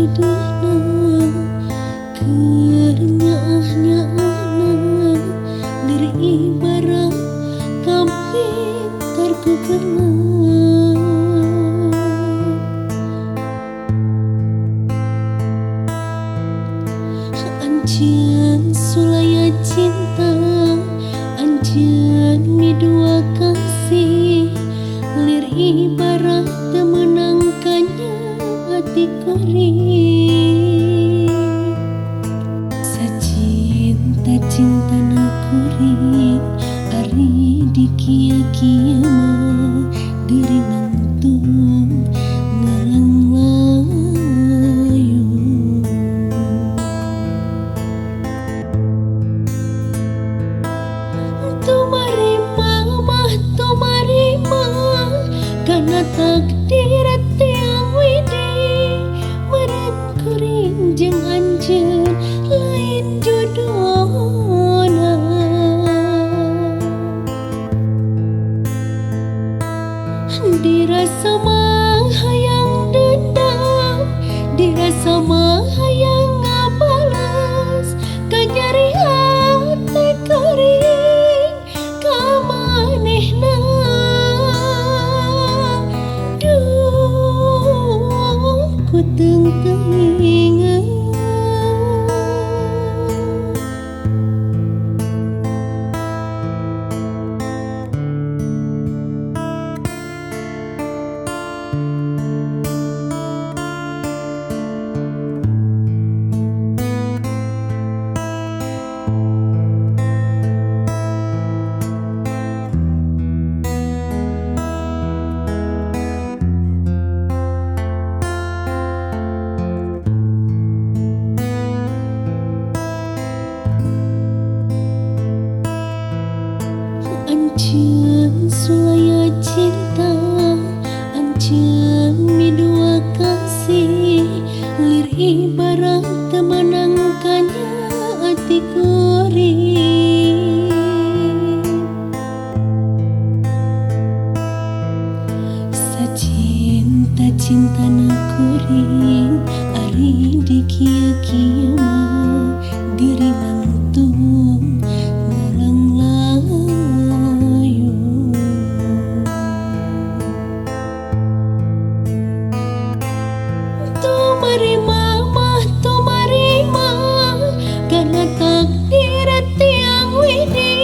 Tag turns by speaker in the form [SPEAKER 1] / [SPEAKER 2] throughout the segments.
[SPEAKER 1] dedehna kerenyaah-nyaahna lir ibarat kambing terkukerna. Anjeun sulaya cinta, anjeun midua kasih, lir ibarat menangkannya hati kuring. Sacinta-cinta na kuring, ari di kia-kia mah geuring nangtung ngalang layu. Tumarima karena takdir tiang widi meureun kuring jeung anjeun lain jodohna. Dirasa mah hayang dendam, dirasa mah hayang ngabalas, kanyari hati kuring ka manehna. Duh ku teuing-teuingeun. Anjeun sulaya cinta, anjeun midua kasih, lir ibarat menangkannya hati kuring. Sacinta-cinta na kuring, ari di kia-kia mah geuring nangtung ngalang layu. Tumarima karena takdir tiang widi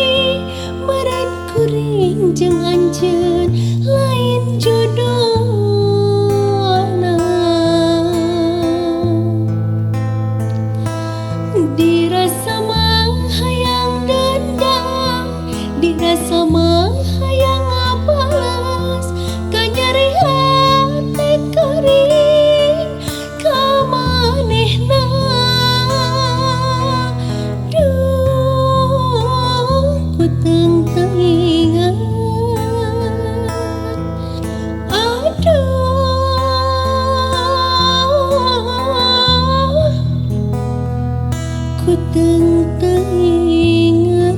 [SPEAKER 1] meureun kuring jeung anjeun lain jodohna. Dirasa mah hayang dendam, dirasa mah hayang ngabalas, kanyari hati kuring ka manehna. Duh ku teuing-teuingeun. Aduh ku teuing-teuingeun.